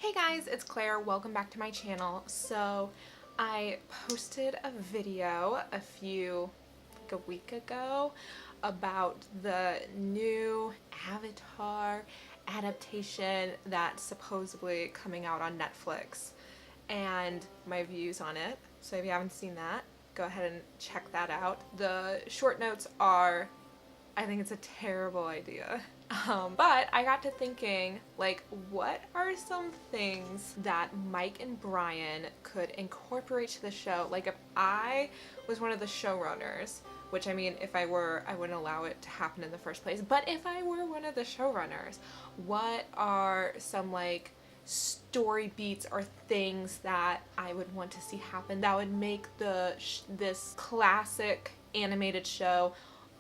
Hey guys, it's Claire. Welcome back to my channel. So I posted a video like a week ago about the new Avatar adaptation that's supposedly coming out on Netflix and my views on it. So if you haven't seen that, go ahead and check that out. The short notes are I think it's a terrible idea. But I got to thinking, like, what are some things that Mike and Brian could incorporate to the show? Like, if I was one of the showrunners, which I mean, if I were, I wouldn't allow it to happen in the first place, but if I were one of the showrunners, what are some, like, story beats or things that I would want to see happen that would make this classic animated show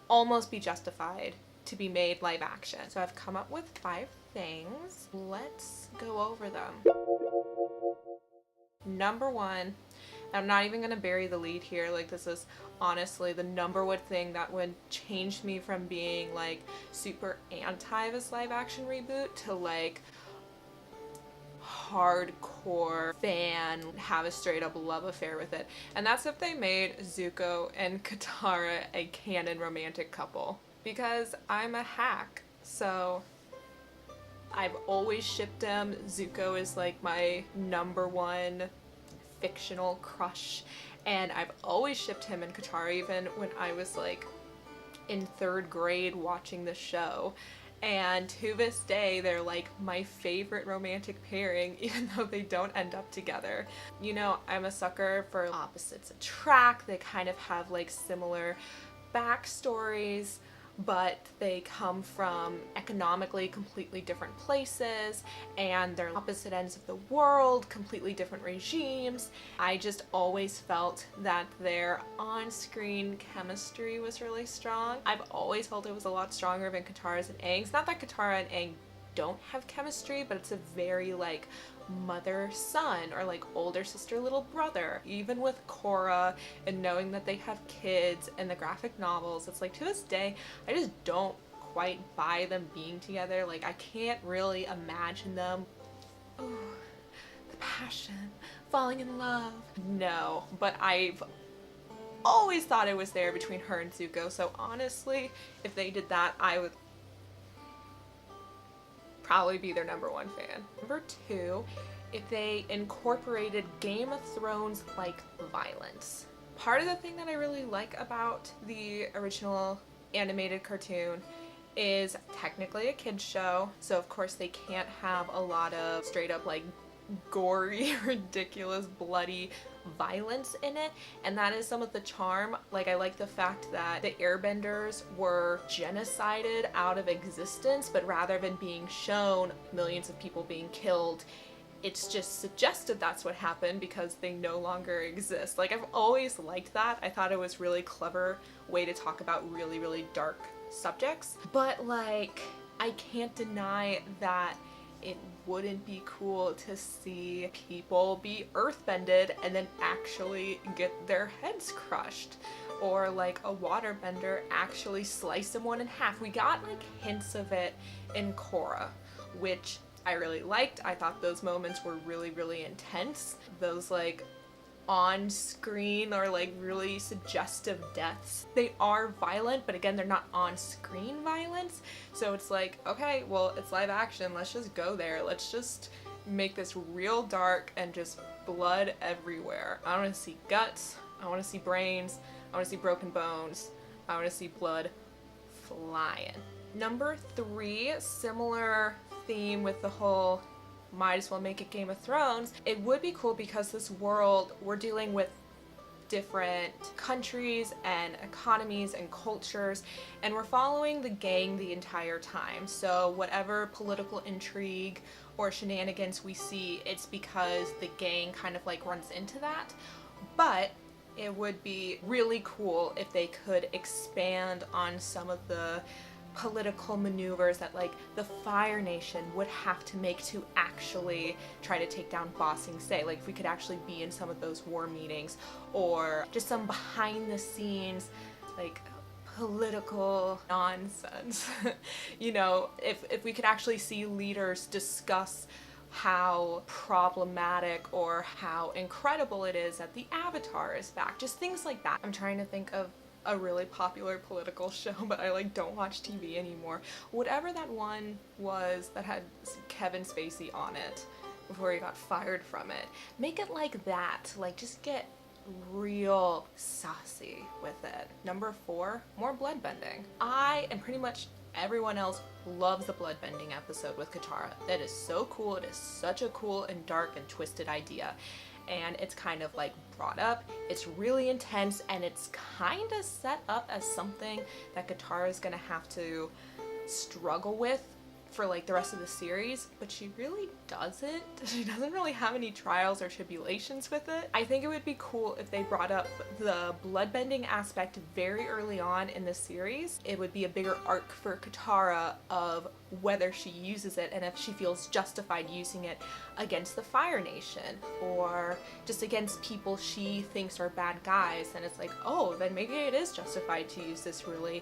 almost be justified to be made live action? So I've come up with 5 things. Let's go over them. Number 1, I'm not even gonna bury the lead here, like this is honestly the number 1 thing that would change me from being like super anti this live action reboot to like hardcore fan, have a straight up love affair with it. And that's if they made Zuko and Katara a canon romantic couple. Because I'm a hack, so I've always shipped them. Zuko is like my number 1 fictional crush, and I've always shipped him and Katara even when I was like in 3rd grade watching the show. And to this day, they're like my favorite romantic pairing, even though they don't end up together. You know, I'm a sucker for opposites attract. They kind of have like similar backstories, but they come from economically completely different places and they're opposite ends of the world, completely different regimes. I just always felt that their on-screen chemistry was really strong. I've always felt it was a lot stronger than Katara's and Aang's. Not that Katara and Aang don't have chemistry, but it's a very like mother-son or like older sister little brother. Even with Korra and knowing that they have kids and the graphic novels, it's like to this day I just don't quite buy them being together. Like I can't really imagine them. Ooh, the passion, falling in love. No, but I've always thought it was there between her and Zuko, so honestly if they did that I would probably be their number 1 fan. Number 2, if they incorporated Game of Thrones like violence. Part of the thing that I really like about the original animated cartoon is technically a kid's show, so of course they can't have a lot of straight up like gory, ridiculous, bloody violence in it, and that is some of the charm. Like I like the fact that the airbenders were genocided out of existence, but rather than being shown millions of people being killed, it's just suggested that's what happened because they no longer exist. Like I've always liked that. I thought it was really clever way to talk about really, really dark subjects. But like I can't deny that it wouldn't be cool to see people be earthbended and then actually get their heads crushed, or like a waterbender actually slice someone in half. We got like hints of it in Korra, which I really liked. I thought those moments were really, really intense. Those like on screen or like really suggestive deaths. They are violent, but again, they're not on screen violence. So it's like, okay, well, it's live action. Let's just go there. Let's just make this real dark and just blood everywhere. I want to see guts. I want to see brains. I want to see broken bones. I want to see blood flying. Number 3, similar theme with the whole might as well make it Game of Thrones. It would be cool because this world, we're dealing with different countries and economies and cultures, and we're following the gang the entire time. So whatever political intrigue or shenanigans we see, it's because the gang kind of like runs into that. But it would be really cool if they could expand on some of the political maneuvers that like the Fire Nation would have to make to actually try to take down Ba Sing Se. Like if we could actually be in some of those war meetings, or just some behind the scenes like political nonsense. You know, if we could actually see leaders discuss how problematic or how incredible it is that the Avatar is back. Just things like that. I'm trying to think of a really popular political show, but I like don't watch TV anymore. Whatever that one was that had Kevin Spacey on it before he got fired from it. Make it like that. Like, just get real saucy with it. Number 4, more bloodbending. I and pretty much everyone else loves the bloodbending episode with Katara. That is so cool. It is such a cool and dark and twisted idea. And it's kind of like brought up, it's really intense, and it's kind of set up as something that Katara is gonna have to struggle with for like the rest of the series, but she really doesn't. She doesn't really have any trials or tribulations with it. I think it would be cool if they brought up the bloodbending aspect very early on in the series. It would be a bigger arc for Katara of whether she uses it and if she feels justified using it against the Fire Nation or just against people she thinks are bad guys. And it's like, oh, then maybe it is justified to use this really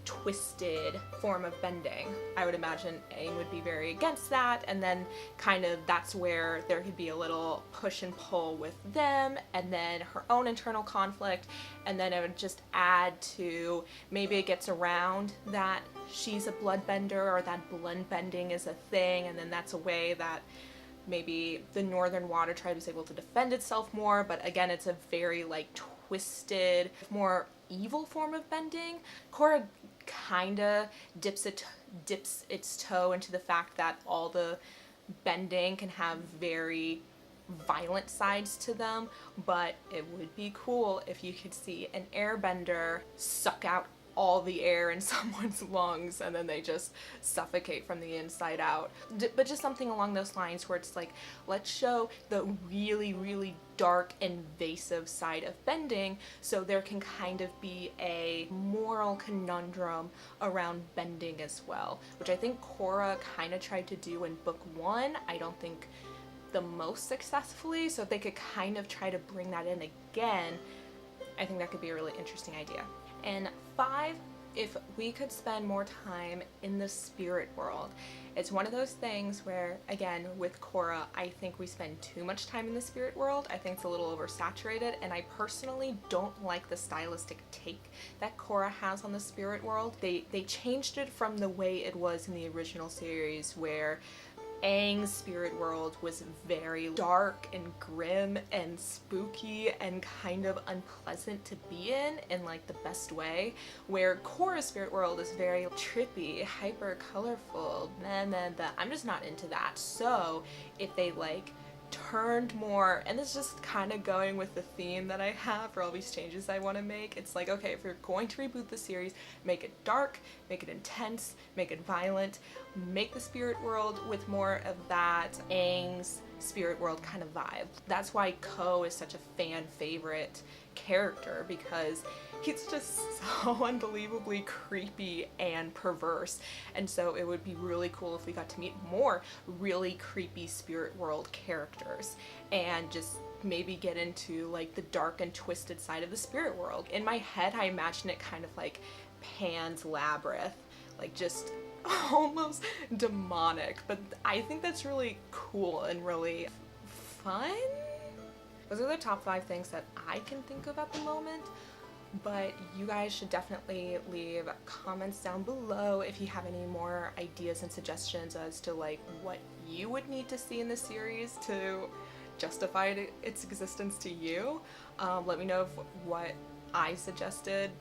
twisted form of bending. I would imagine Aang would be very against that, and then kind of that's where there could be a little push and pull with them, and then her own internal conflict, and then it would just add to maybe it gets around that she's a bloodbender or that bloodbending is a thing, and then that's a way that maybe the Northern Water Tribe is able to defend itself more, but again, it's a very like twisted, more evil form of bending. Korra kinda dips its toe into the fact that all the bending can have very violent sides to them, but it would be cool if you could see an airbender suck out all the air in someone's lungs and then they just suffocate from the inside out. But just something along those lines where it's like, let's show the really, really dark, invasive side of bending so there can kind of be a moral conundrum around bending as well, which I think Korra kind of tried to do in book 1. I don't think the most successfully, so if they could kind of try to bring that in again, I think that could be a really interesting idea. And 5, if we could spend more time in the spirit world. It's one of those things where, again, with Korra, I think we spend too much time in the spirit world. I think it's a little oversaturated, and I personally don't like the stylistic take that Korra has on the spirit world. They changed it from the way it was in the original series, where Aang's spirit world was very dark and grim and spooky and kind of unpleasant to be in like the best way, where Korra's spirit world is very trippy, hyper colorful, I'm just not into that. So if they like turned more, and it's just kind of going with the theme that I have for all these changes I want to make. It's like, okay, if you're going to reboot the series, make it dark, make it intense, make it violent, make the spirit world with more of that Aang's spirit world kind of vibe. That's why Ko is such a fan favorite character, because he's just so unbelievably creepy and perverse, and so it would be really cool if we got to meet more really creepy spirit world characters and just maybe get into like the dark and twisted side of the spirit world. In my head, I imagine it kind of like Pan's Labyrinth, like just almost demonic, but I think that's really cool and really fun. Those are the top 5 things that I can think of at the moment, but you guys should definitely leave comments down below if you have any more ideas and suggestions as to like what you would need to see in the series to justify its existence to you. Let me know if what I suggested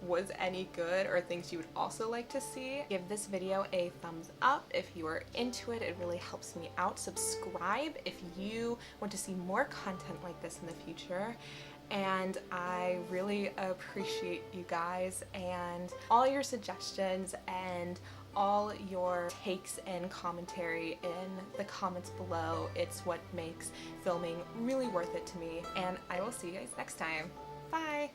was any good or things you would also like to see. Give this video a thumbs up if you are into it. It really helps me out. Subscribe if you want to see more content like this in the future. And I really appreciate you guys and all your suggestions and all your takes and commentary in the comments below. It's what makes filming really worth it to me. And I will see you guys next time. Bye!